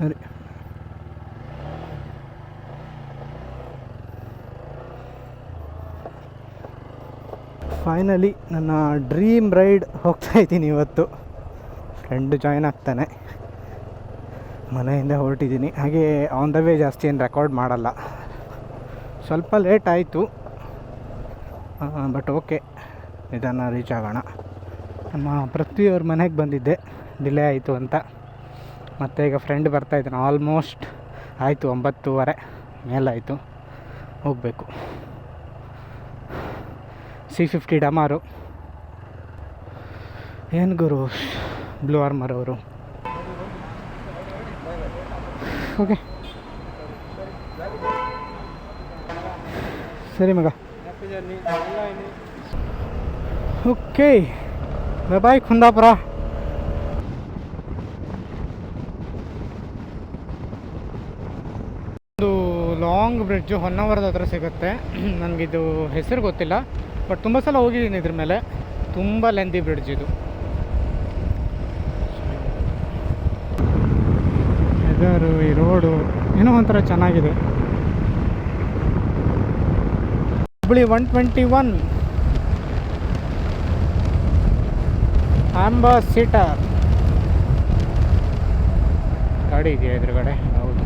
ಸರಿ, ಫೈನಲಿ ನನ್ನ dream ride ಹೋಗ್ತಾಯಿದ್ದೀನಿ ಇವತ್ತು. ಫ್ರೆಂಡ್ ಜಾಯ್ನ್ ಆಗ್ತಾನೆ. ಮನೆಯಿಂದ ಹೊರಟಿದ್ದೀನಿ. ಹಾಗೆ ಆನ್ ದ ವೇ ಜಾಸ್ತಿ ಏನು ರೆಕಾರ್ಡ್ ಮಾಡಲ್ಲ. ಸ್ವಲ್ಪ ಲೇಟ್ ಆಯಿತು, ಬಟ್ ಓಕೆ, ಇದನ್ನು ರೀಚ್ ಆಗೋಣ. ನಮ್ಮ ಪೃಥ್ವಿಯವ್ರ ಮನೆಗೆ ಬಂದಿದ್ದೆ, ಡಿಲೇ ಆಯಿತು ಅಂತ. ಮತ್ತು ಈಗ ಫ್ರೆಂಡ್ ಬರ್ತಾಯಿದ್ದಾನೆ. ಆಲ್ಮೋಸ್ಟ್ ಆಯಿತು, 9:30 ಮೇಲಾಯಿತು, ಹೋಗಬೇಕು. C50 ಡಮಾರು. ಏನು ಗುರು ಬ್ಲೂ ಆರ್ಮರ್ ಅವರು. ಓಕೆ ಸರಿ ಮಗ. Okay bye Kundapura. ಒಂದು ಲಾಂಗ್ ಬ್ರಿಡ್ಜು ಹೊನ್ನಾವರದ ಹತ್ರ ಸಿಗುತ್ತೆ. ನನಗಿದು ಹೆಸರು ಗೊತ್ತಿಲ್ಲ, ಬಟ್ ತುಂಬ ಸಲ ಹೋಗಿದ್ದೀನಿ ಇದ್ರ ಮೇಲೆ. ತುಂಬ ಲೆಂದಿ ಬ್ರಿಡ್ಜ್ ಇದು. ವೆದರು, ಈ ರೋಡು ಏನೋ ಒಂಥರ ಚೆನ್ನಾಗಿದೆ. ಹುಬ್ಬಳ್ಳಿ 121 ಆಂಬಾಸಿಡರ್ ಗಾಡಿ ಇದೆಯಾ ಎದುರುಗಡೆ? ಹೌದು.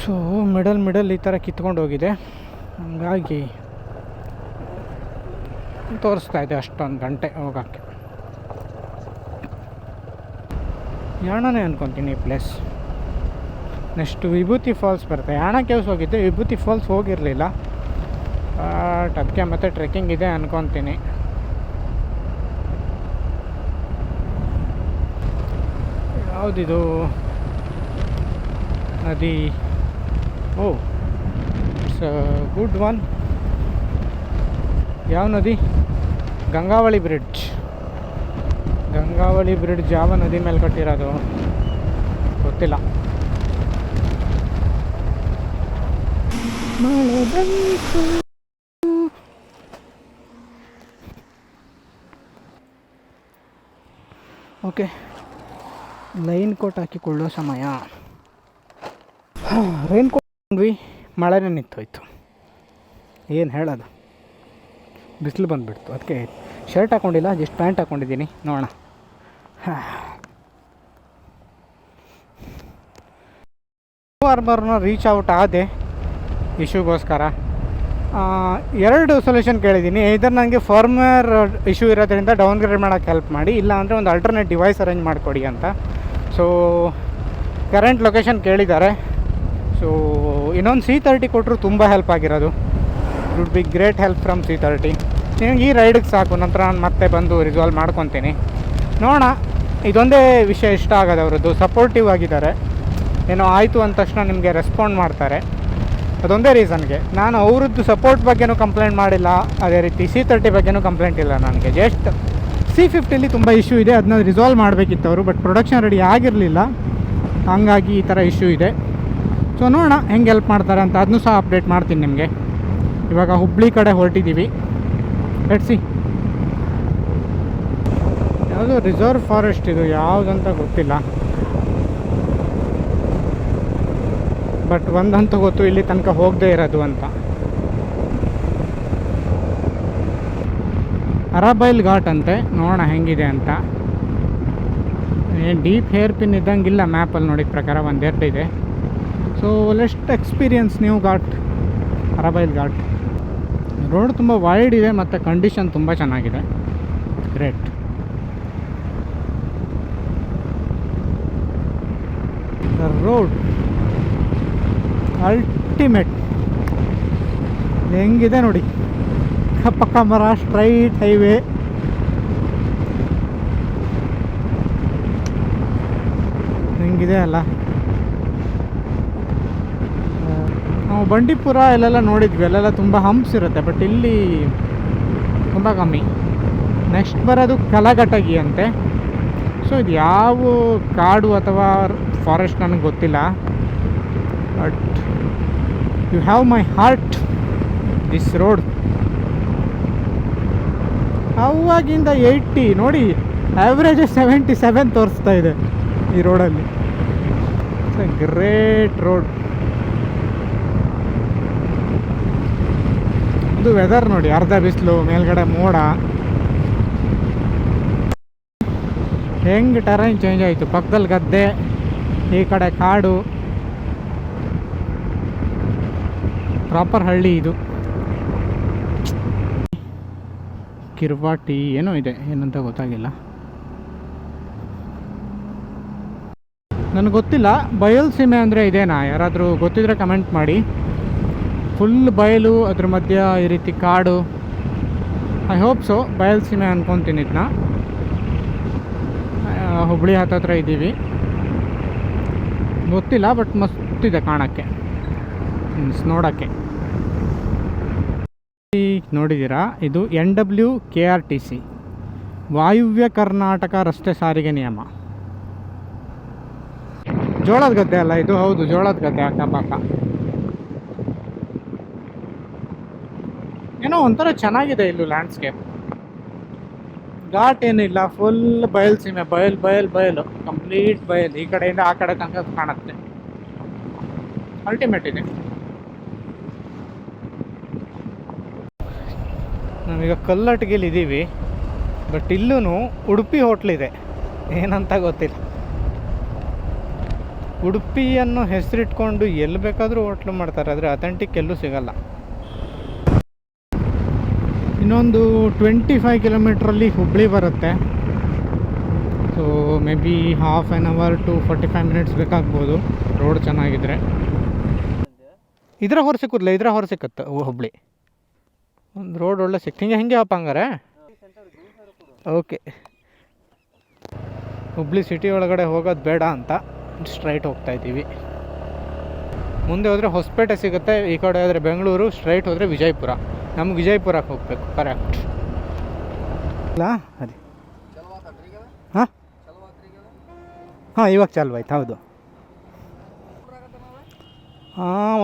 ಸೊ ಮಿಡಲ್ ಈ ಥರ ಕಿತ್ಕೊಂಡು ಹೋಗಿದೆ, ಹಂಗಾಗಿ ತೋರಿಸ್ತಾ ಇದೆ ಅಷ್ಟೊಂದು ಗಂಟೆ ಹೋಗೋಕ್ಕೆ. ಯಾಣನೇ ಅನ್ಕೊತೀನಿ ಈ ಪ್ಲೇಸ್. ನೆಕ್ಸ್ಟ್ ವಿಭೂತಿ ಫಾಲ್ಸ್ ಬರುತ್ತೆ. ಯಾಣ ಕೇವ್ಸ್ ಹೋಗಿದ್ದೆ, ವಿಭೂತಿ ಫಾಲ್ಸ್ ಹೋಗಿರಲಿಲ್ಲ, ಬಟ್ ಅದಕ್ಕೆ ಮತ್ತೆ ಟ್ರೆಕ್ಕಿಂಗ್ ಇದೆ ಅನ್ಕೊತೀನಿ. ಯಾವುದಿದು ನದಿ? ಓ, ಇಟ್ಸ್ ಗುಡ್ ಒನ್. ಯಾವ ನದಿ? ಗಂಗಾವಳಿ ಬ್ರಿಡ್ಜ್. ಗಂಗಾವಳಿ ಬ್ರಿಡ್ಜ್ ಯಾವ ನದಿ ಮೇಲೆ ಕಟ್ಟಿರೋದು ಗೊತ್ತಿಲ್ಲ. ಓಕೆ, ಲೈನ್ ಕೋಟ್ ಹಾಕಿಕೊಳ್ಳೋ ಸಮಯ. ರೈನ್ ಕೋಟ್ ಬಂದ್ವಿ, ಮಳೆನೇ ನಿಂತೋಯ್ತು. ಏನು ಹೇಳೋದು, ಬಿಸಿಲು ಬಂದುಬಿಡ್ತು. ಅದಕ್ಕೆ ಶರ್ಟ್ ಹಾಕ್ಕೊಂಡಿಲ್ಲ, ಜಸ್ಟ್ ಪ್ಯಾಂಟ್ ಹಾಕ್ಕೊಂಡಿದ್ದೀನಿ. ನೋಡೋಣ. ಆರ್ಮರ್ನ ರೀಚ್ ಔಟ್ ಆದೆ ಇಶ್ಯೂಗೋಸ್ಕರ. 2 ಸೊಲ್ಯೂಷನ್ ಕೇಳಿದ್ದೀನಿ. ಇದನ್ನು ನನಗೆ ಫರ್ಮ್ವೇರ್ ಇಶ್ಯೂ ಇರೋದ್ರಿಂದ ಡೌನ್ಗ್ರೇಡ್ ಮಾಡೋಕ್ಕೆ ಹೆಲ್ಪ್ ಮಾಡಿ, ಇಲ್ಲ ಅಂದರೆ ಒಂದು ಆಲ್ಟರ್ನೇಟ್ ಡಿವೈಸ್ ಅರೇಂಜ್ ಮಾಡಿಕೊಡಿ ಅಂತ. ಸೊ ಕರೆಂಟ್ ಲೊಕೇಶನ್ ಕೇಳಿದ್ದಾರೆ. ಸೊ ಇನ್ನೊಂದು C30 ಕೊಟ್ಟರು ತುಂಬ ಹೆಲ್ಪ್ ಆಗಿರೋದು. It would be great help from C30. ನಿಮಗೆ ಈ ರೈಡಿಗೆ ಸಾಕು, ನಂತರ ನಾನು ಮತ್ತೆ ಬಂದು ರಿಸಾಲ್ವ್ ಮಾಡ್ಕೊತೀನಿ. ನೋಡೋಣ. ಇದೊಂದೇ ವಿಷಯ ಇಷ್ಟ ಆಗೋದು ಅವರದ್ದು, ಸಪೋರ್ಟಿವ್ ಆಗಿದ್ದಾರೆ. ಏನೋ ಆಯಿತು ಅಂದ ತಕ್ಷಣ ನಿಮಗೆ ರೆಸ್ಪಾಂಡ್ ಮಾಡ್ತಾರೆ. ಅದೊಂದೇ ರೀಸನ್ಗೆ ನಾನು ಅವ್ರದ್ದು ಸಪೋರ್ಟ್ ಬಗ್ಗೆನೂ ಕಂಪ್ಲೇಂಟ್ ಮಾಡಿಲ್ಲ, ಅದೇ ರೀತಿ C30 ಬಗ್ಗೆನೂ ಕಂಪ್ಲೇಂಟ್ ಇಲ್ಲ ನನಗೆ. ಜಸ್ಟ್ C50ಲಿ ತುಂಬ ಇಶ್ಯೂ ಇದೆ, ಅದನ್ನ ರಿಸಾಲ್ವ್ ಮಾಡಬೇಕಿತ್ತು ಅವರು, ಬಟ್ ಪ್ರೊಡಕ್ಷನ್ ರೆಡಿ ಆಗಿರಲಿಲ್ಲ, ಹಂಗಾಗಿ ಈ ಥರ ಇಶ್ಯೂ ಇದೆ. ಸೊ ನೋಡೋಣ ಹೆಂಗೆ ಹೆಲ್ಪ್ ಮಾಡ್ತಾರೆ ಅಂತ, ಅದನ್ನೂ ಸಹ ಅಪ್ಡೇಟ್ ಮಾಡ್ತೀನಿ ನಿಮಗೆ. ಇವಾಗ ಹುಬ್ಬಳ್ಳಿ ಕಡೆ ಹೊರಟಿದ್ದೀವಿ. Let's see. ಯಾವುದೋ ರಿಸರ್ವ್ ಫಾರೆಸ್ಟ್ ಇದು, ಯಾವುದಂತ ಗೊತ್ತಿಲ್ಲ, ಬಟ್ ಒಂದಂತೂ ಗೊತ್ತು, ಇಲ್ಲಿ ತನಕ ಹೋಗದೇ ಇರೋದು ಅಂತ. ಅರಬೈಲ್ ಘಾಟ್ ಅಂತೆ, ನೋಡೋಣ ಹೆಂಗಿದೆ ಅಂತ. ಏನು ಡೀಪ್ ಹೇರ್ ಪಿನ್ ಇದ್ದಂಗಿಲ್ಲ ಮ್ಯಾಪಲ್ಲಿ ನೋಡಿದ ಪ್ರಕಾರ, 1-2 ಇದೆ. So lest experience new ghat, Arabail ghat. Road ತುಂಬ ವೈಡ್ ಇದೆ ಮತ್ತು ಕಂಡೀಷನ್ ತುಂಬ ಚೆನ್ನಾಗಿದೆ. ಗ್ರೇಟ್. The road ultimate. ಹೆಂಗಿದೆ ನೋಡಿ, ಪಕ್ಕ ಮರ, ಸ್ಟ್ರೈಟ್ ಹೈವೇ. ಹೆಂಗಿದೆ ಅಲ್ಲ. ನಾವು ಬಂಡೀಪುರ ಇಲ್ಲೆಲ್ಲ ನೋಡಿದ್ವಿ, ಅಲ್ಲೆಲ್ಲ ತುಂಬ ಹಂಪ್ಸ್ ಇರುತ್ತೆ, ಬಟ್ ಇಲ್ಲಿ ತುಂಬ ಕಮ್ಮಿ. ನೆಕ್ಸ್ಟ್ ಬರೋದು ಕಲಘಟಗಿ ಅಂತೆ. ಸೊ ಇದು ಯಾವ ಕಾಡು ಅಥವಾ ಫಾರೆಸ್ಟ್ ನನಗೆ ಗೊತ್ತಿಲ್ಲ, but you have my heart this road. ಅವಾಗಿಂದ 80 ನೋಡಿ, ಆ್ಯಾವ್ರೇಜ್ 77 ತೋರಿಸ್ತಾ ಇದೆ ಈ ರೋಡಲ್ಲಿ. Great road. ಇದು ವೆದರ್ ನೋಡಿ, ಅರ್ಧ ಬಿಸಿಲು, ಮೇಲ್ಗಡೆ ಮೋಡ. ಹೆಂಗೆ ಟರೈನ್ ಚೇಂಜ್ ಆಯಿತು. ಪಕ್ಕದಲ್ಲಿ ಗದ್ದೆ, ಈ ಕಡೆ ಕಾಡು, ಪ್ರಾಪರ್ ಹಳ್ಳಿ ಇದು. ಕಿರ್ವಾಟಿ ಏನೋ ಇದೆ, ಏನಂತ ಗೊತ್ತಾಗಿಲ್ಲ, ನನಗೆ ಗೊತ್ತಿಲ್ಲ. ಬಯಲುಸೀಮೆ ಅಂದರೆ ಇದೇನಾ? ಯಾರಾದರೂ ಗೊತ್ತಿದ್ರೆ ಕಮೆಂಟ್ ಮಾಡಿ. ಫುಲ್ ಬಯಲು, ಅದ್ರ ಮಧ್ಯ ಈ ರೀತಿ ಕಾಡು. ಐ ಹೋಪ್ ಸೊ ಬಯಲುಸೀಮೆ ಅನ್ಕೊತೀನಿ ಇದನ್ನ. ಹುಬ್ಳಿ ಹತ್ತತ್ರ ಇದ್ದೀವಿ, ಗೊತ್ತಿಲ್ಲ, ಬಟ್ ಮಸ್ತಿದೆ ಕಾಣೋಕ್ಕೆ, ನೋಡೋಕ್ಕೆ. ನೋಡಿದ್ದೀರಾ, ಇದು NWKRTC, ವಾಯುವ್ಯ ಕರ್ನಾಟಕ ರಸ್ತೆ ಸಾರಿಗೆ ನಿಯಮ. ಜೋಳದ ಗದ್ದೆ ಅಲ್ಲ ಇದು? ಹೌದು, ಜೋಳದ ಗದ್ದೆ ಅಕ್ಕಪಕ್ಕ. ಏನೋ ಒಂಥರ ಚೆನ್ನಾಗಿದೆ ಇಲ್ಲೂ ಲ್ಯಾಂಡ್ಸ್ಕೇಪ್. ಘಾಟ್ ಏನಿಲ್ಲ, ಫುಲ್ ಬಯಲುಸೀಮೆ, ಬಯಲು ಕಂಪ್ಲೀಟ್ ಬಯಲು. ಈ ಕಡೆಯಿಂದ ಆ ಕಡೆ ತನಕ ಕಾಣುತ್ತೆ. ಅಲ್ಟಿಮೇಟ್ ಇದೆ. ನಾವೀಗ ಕಲ್ಲಟ್ಟಿಗೆಲಿ ಇದ್ದೀವಿ, ಬಟ್ ಇಲ್ಲೂ ಉಡುಪಿ ಹೋಟ್ಲಿದೆ, ಏನಂತ ಗೊತ್ತಿಲ್ಲ. ಉಡುಪಿಯನ್ನು ಹೆಸರಿಟ್ಕೊಂಡು ಎಲ್ಲಿ ಬೇಕಾದರೂ ಹೋಟ್ಲು ಮಾಡ್ತಾರೆ, ಆದರೆ ಅಥೆಂಟಿಕ್ ಎಲ್ಲೂ ಸಿಗಲ್ಲ. ಇನ್ನೊಂದು 25 ಕಿಲೋಮೀಟ್ರಲ್ಲಿ ಹುಬ್ಳಿ ಬರುತ್ತೆ. So maybe half an hour to 45 minutes ಬೇಕಾಗ್ಬೋದು, ರೋಡ್ ಚೆನ್ನಾಗಿದ್ರೆ. ಇದರ ಹೊರ ಸಿಕ್ಕುತ್ತಲ್ಲ, ಇದರ ಹೊರ ಸಿಕ್ಕತ್ತೆ ಹುಬ್ಳಿ. ಒಂದು ರೋಡ್ ಒಳ್ಳೆ ಸಿಕ್ತು. ಹಿಂಗೆ ಹಪ್ಪ ಹಂಗಾರೆ. ಓಕೆ, ಹುಬ್ಳಿ ಸಿಟಿ ಒಳಗಡೆ ಹೋಗೋದು ಬೇಡ ಅಂತ ಸ್ಟ್ರೈಟ್ ಹೋಗ್ತಾ ಇದ್ದೀವಿ. ಮುಂದೆ ಹೋದರೆ ಹೊಸಪೇಟೆ ಸಿಗುತ್ತೆ, ಈ ಕಡೆ ಹೋದರೆ ಬೆಂಗಳೂರು, ಸ್ಟ್ರೈಟ್ ಹೋದರೆ ವಿಜಯಪುರ. ನಮ್ಗೆ ವಿಜಯಪುರಕ್ಕೆ ಹೋಗಬೇಕು, ಕರೆಕ್ಟ್ ಅಲ್ಲ? ಅದೇ ಹಾಂ ಇವಾಗ ಚಾಲು ಆಯ್ತು. ಹೌದು,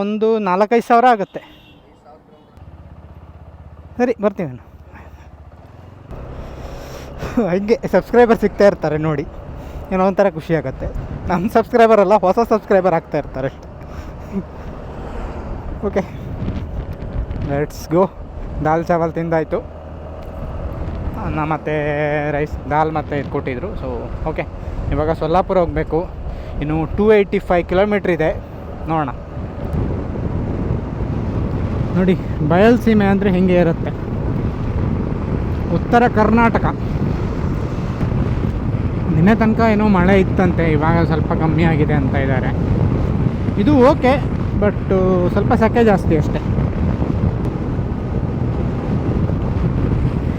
ಒಂದು 4-5 ಸಾವಿರ ಆಗುತ್ತೆ. ಸರಿ, ಬರ್ತೀವಿ. ಹಂಗೆ ಸಬ್ಸ್ಕ್ರೈಬರ್ ಸಿಗ್ತಾ ಇರ್ತಾರೆ ನೋಡಿ, ಏನೋ ಒಂಥರ ಖುಷಿ ಆಗುತ್ತೆ. ನಮ್ಮ ಸಬ್ಸ್ಕ್ರೈಬರ್ ಅಲ್ಲ, ಹೊಸ ಸಬ್ಸ್ಕ್ರೈಬರ್ ಆಗ್ತಾ ಇರ್ತಾರೆ. Okay, let's go. ದಾಲ್ ಚಾವಲ್ ತಿಂದಾಯಿತು, ಅನ್ನ ಮತ್ತು ರೈಸ್, ದಾಲ್ ಮತ್ತು ಇದು ಕೊಟ್ಟಿದ್ರು. ಸೊ ಓಕೆ, ಇವಾಗ ಸೊಲ್ಲಾಪುರ ಹೋಗಬೇಕು. ಇನ್ನು 285 ಕಿಲೋಮೀಟ್ರ್ ಇದೆ, ನೋಡೋಣ. ನೋಡಿ, ಬಯಲುಸೀಮೆ ಅಂದರೆ ಹಿಂಗೆ ಇರುತ್ತೆ. ಉತ್ತರ ಕರ್ನಾಟಕ. ನಿನ್ನೆ ತನಕ ಏನೋ ಮಳೆ ಇತ್ತಂತೆ, ಇವಾಗ ಸ್ವಲ್ಪ ಕಮ್ಮಿ ಆಗಿದೆ ಅಂತ ಇದ್ದಾರೆ. ಇದು ಓಕೆ, ಬಟ್ ಸ್ವಲ್ಪ ಸೆಕೆ ಜಾಸ್ತಿ ಅಷ್ಟೆ.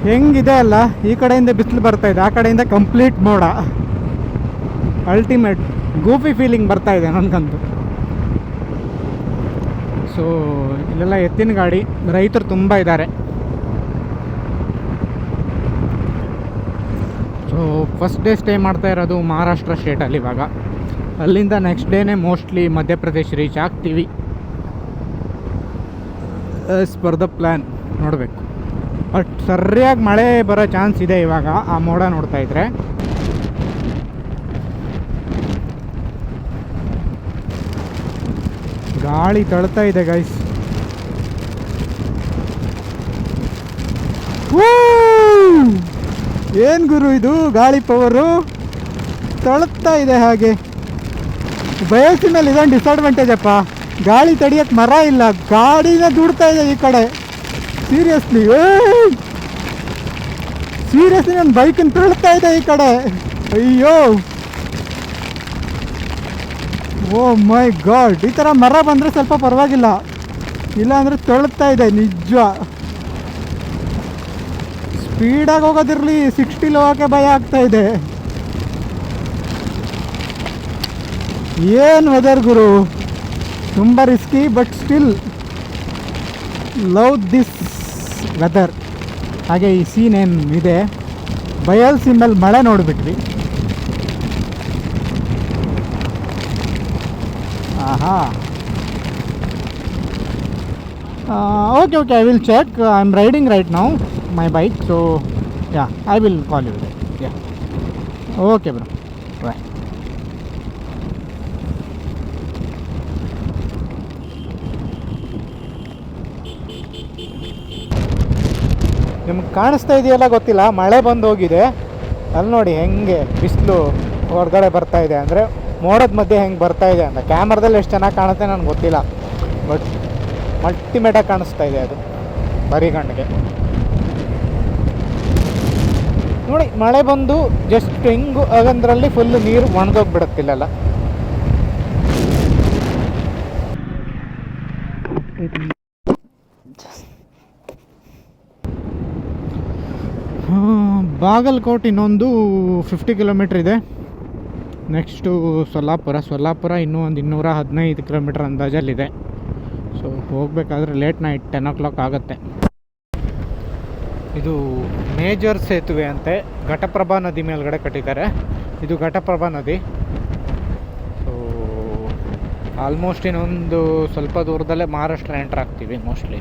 ಹೆಂಗಿದೆ ಅಲ್ಲ, ಈ ಕಡೆಯಿಂದ ಬಿಸಿಲು ಬರ್ತಾಯಿದೆ, ಆ ಕಡೆಯಿಂದ ಕಂಪ್ಲೀಟ್ ಮೋಡ. ಅಲ್ಟಿಮೇಟ್ ಗೂಫಿ ಫೀಲಿಂಗ್ ಬರ್ತಾಯಿದೆ ನನಗಂತೂ. ಸೊ ಇಲ್ಲೆಲ್ಲ ಎತ್ತಿನ ಗಾಡಿ, ರೈತರು ತುಂಬ ಇದ್ದಾರೆ. ಸೊ ಫಸ್ಟ್ ಡೇ ಸ್ಟೇ ಮಾಡ್ತಾ ಇರೋದು ಮಹಾರಾಷ್ಟ್ರ ಸ್ಟೇಟಲ್ಲಿ. ಇವಾಗ ಅಲ್ಲಿಂದ ನೆಕ್ಸ್ಟ್ ಡೇನೇ ಮೋಸ್ಟ್ಲಿ ಮಧ್ಯಪ್ರದೇಶ್ ರೀಚ್ ಆಗ್ತೀವಿ, ಆಸ್ ಪರ್ ದ ಪ್ಲ್ಯಾನ್. ನೋಡಬೇಕು, ಬಟ್ ಸರಿಯಾಗಿ ಮಳೆ ಬರೋ ಚಾನ್ಸ್ ಇದೆ ಇವಾಗ, ಆ ಮೋಡ ನೋಡ್ತಾ ಇದ್ರೆ. ಗಾಳಿ ತಳ್ತಾ ಇದೆ ಗೈಸ್. ಏನು ಗುರು ಇದು, ಗಾಳಿ ಪವರು ತಳ್ತಾ ಇದೆ ಹಾಗೆ. ಬಯಸಿನಲ್ಲಿ ಇದೊಂದು ಡಿಸಡ್ವಾಂಟೇಜ್ ಅಪ್ಪ, ಗಾಳಿ ತಡಿಯೋಕ್ಕೆ ಮರ ಇಲ್ಲ, ಗಾಡಿನ ದುಡ್ತಾ ಇದೆ ಈ ಕಡೆ. ಸೀರಿಯಸ್ಲಿ ನನ್ನ ಬೈಕನ್ನು ತಳ್ತಾ ಇದೆ ಈ ಕಡೆ. ಅಯ್ಯೋ, ಓ ಮೈ ಗಾಡ್. ಈ ಥರ ಮರ ಬಂದರೆ ಸ್ವಲ್ಪ ಪರವಾಗಿಲ್ಲ, ಇಲ್ಲಾಂದರೆ ತಳ್ತಾ ಇದೆ ನಿಜ. ಸ್ಪೀಡಾಗಿ ಹೋಗೋದಿರಲಿ, 60 ಹೋಗೋಕ್ಕೆ ಭಯ ಆಗ್ತಾ ಇದೆ. ಏನು ವೆದರ್ ಗುರು, ತುಂಬ risky, but still love this weather. ಹಾಗೆ ಈ ಸೀನ್ ಏನು ಇದೆ, ಬಯಲುಸೀಮೆಯಲ್ಲಿ ಮಳೆ ನೋಡಿಬಿಟ್ವಿ. ಆಹಾ, okay, I will check. I am riding right now my bike. So Yeah, I will call you there. Yeah. Okay, bro. Bye. ನಿಮ್ಗೆ ಕಾಣಿಸ್ತಾ ಇದೆಯಲ್ಲ ಗೊತ್ತಿಲ್ಲ, ಮಳೆ ಬಂದು ಹೋಗಿದೆ. ಅಲ್ಲಿ ನೋಡಿ ಹೆಂಗೆ ಬಿಸಿಲು ಹೊರಗಡೆ ಬರ್ತಾ ಇದೆ, ಅಂದರೆ ಮೋಡದ ಮಧ್ಯೆ ಹೆಂಗೆ ಬರ್ತಾ ಇದೆ ಅಂತ. ಕ್ಯಾಮ್ರಾದಲ್ಲಿ ಎಷ್ಟು ಚೆನ್ನಾಗಿ ಕಾಣುತ್ತೆ ನನಗೆ ಗೊತ್ತಿಲ್ಲ, ಬಟ್ ಅಲ್ಟಿಮೇಟಾಗಿ ಕಾಣಿಸ್ತಾ ಇದೆ ಅದು ಬರೀ ಕಣ್ಣಿಗೆ. ನೋಡಿ ಮಳೆ ಬಂದು ಜಸ್ಟ್ ಹೆಂಗು ಅದರಲ್ಲಿ ಫುಲ್ ನೀರು ಒಣಗೋಗ್ಬಿಡುತ್ತಿಲ್ಲ. ಬಾಗಲಕೋಟೆ ಇನ್ನೊಂದು 50 ಕಿಲೋಮೀಟ್ರ್ ಇದೆ. ನೆಕ್ಸ್ಟು ಸೊಲ್ಲಾಪುರ ಇನ್ನೂ ಒಂದು 215 ಕಿಲೋಮೀಟ್ರ್ ಅಂದಾಜಲ್ಲಿದೆ. ಸೊ ಹೋಗಬೇಕಾದ್ರೆ ಲೇಟ್ ನೈಟ್ 10 o'clock ಆಗುತ್ತೆ. ಇದು ಮೇಜರ್ ಸೇತುವೆ ಅಂತೆ, ಘಟಪ್ರಭಾ ನದಿ ಮೇಲ್ಗಡೆ ಕಟ್ಟಿದ್ದಾರೆ. ಇದು ಘಟಪ್ರಭಾ ನದಿ. ಸೊ ಆಲ್ಮೋಸ್ಟ್ ಇನ್ನೊಂದು ಸ್ವಲ್ಪ ದೂರದಲ್ಲೇ ಮಹಾರಾಷ್ಟ್ರ ಎಂಟ್ರ್ ಆಗ್ತೀವಿ mostly.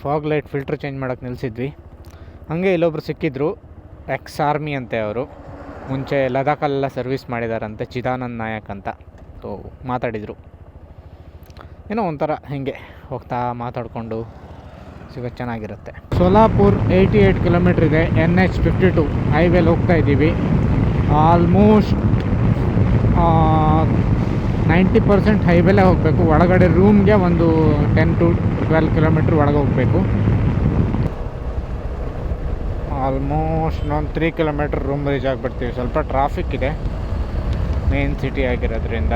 Fog light filter change ಮಾಡೋಕ್ಕೆ ನಿಲ್ಲಿಸಿದ್ವಿ. ಹಾಗೆ ಇಲ್ಲೊಬ್ರು ಸಿಕ್ಕಿದ್ರು, ಎಕ್ಸ್ ಆರ್ಮಿ ಅಂತೆ ಅವರು. ಮುಂಚೆ ಲದಾಖಲ್ಲೆಲ್ಲ ಸರ್ವಿಸ್ ಮಾಡಿದಾರಂತೆ, ಚಿದಾನಂದ್ ನಾಯಕ್ ಅಂತ. ಸೊ ಮಾತಾಡಿದರು. ಏನೋ ಒಂಥರ ಹೀಗೆ ಹೋಗ್ತಾ ಮಾತಾಡಿಕೊಂಡು ಸಿಗೋದು ಚೆನ್ನಾಗಿರುತ್ತೆ. ಸೋಲಾಪುರ್ 88 ಕಿಲೋಮೀಟ್ರ್ ಇದೆ. NH 52 ಹೈವೇಲಿ ಹೋಗ್ತಾ ಇದ್ದೀವಿ. ಆಲ್ಮೋಸ್ಟ್ 90% ಹೈವೇಲೇ ಹೋಗಬೇಕು. ಒಳಗಡೆ ರೂಮ್ಗೆ ಒಂದು 10 to 12 ಕಿಲೋಮೀಟ್ರ್ ಒಳಗೆ ಹೋಗಬೇಕು. ಆಲ್ಮೋಸ್ಟ್ ಇನ್ನೊಂದು 3 ಕಿಲೋಮೀಟ್ರ್ ರೂಮ್ ರೀಚ್ ಆಗಿಬಿಡ್ತೀವಿ. ಸ್ವಲ್ಪ ಟ್ರಾಫಿಕ್ ಇದೆ, ಮೇನ್ ಸಿಟಿ ಆಗಿರೋದ್ರಿಂದ.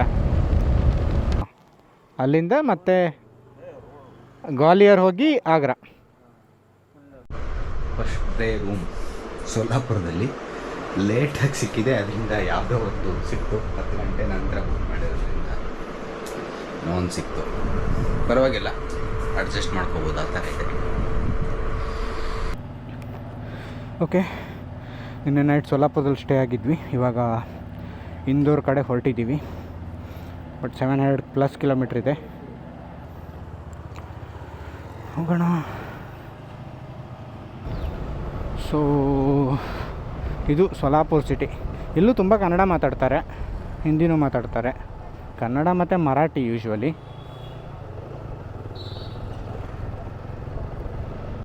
ಅಲ್ಲಿಂದ ಮತ್ತೆ ಗ್ವಾಲಿಯರ್ ಹೋಗಿ ಆಗ್ರಾ. ಫಸ್ಟ್ ಡೇ ರೂಮ್ ಸೋಲಾಪುರದಲ್ಲಿ ಲೇಟಾಗಿ ಸಿಕ್ಕಿದೆ, ಅದರಿಂದ ಯಾವುದೋ ಒಂದು ಸಿಕ್ತು. 10 ಗಂಟೆ ನಂತರ ಬುಕ್ ಮಾಡಿರೋದ್ರಿಂದ ಒಂದು ಸಿಕ್ತು. ಪರವಾಗಿಲ್ಲ, ಅಡ್ಜಸ್ಟ್ ಮಾಡ್ಕೋಬೋದು, ಆ ಥರ ಇದೆ. ಓಕೆ, ನಿನ್ನೆ ನೈಟ್ ಸೋಲಾಪುರದಲ್ಲಿ ಸ್ಟೇ ಆಗಿದ್ವಿ. ಇವಾಗ ಇಂದೋರ್ ಕಡೆ ಹೊರಟಿದ್ದೀವಿ. ಬಟ್ 700+ ಕಿಲೋಮೀಟ್ರ್ ಇದೆ. ಹೋಗೋಣ. ಸೊ ಇದು ಸೋಲಾಪುರ್ ಸಿಟಿ. ಇಲ್ಲೂ ತುಂಬ ಕನ್ನಡ ಮಾತಾಡ್ತಾರೆ, ಹಿಂದಿನೂ ಮಾತಾಡ್ತಾರೆ. ಕನ್ನಡ ಮತ್ತು ಮರಾಠಿ ಯೂಶ್ವಲಿ.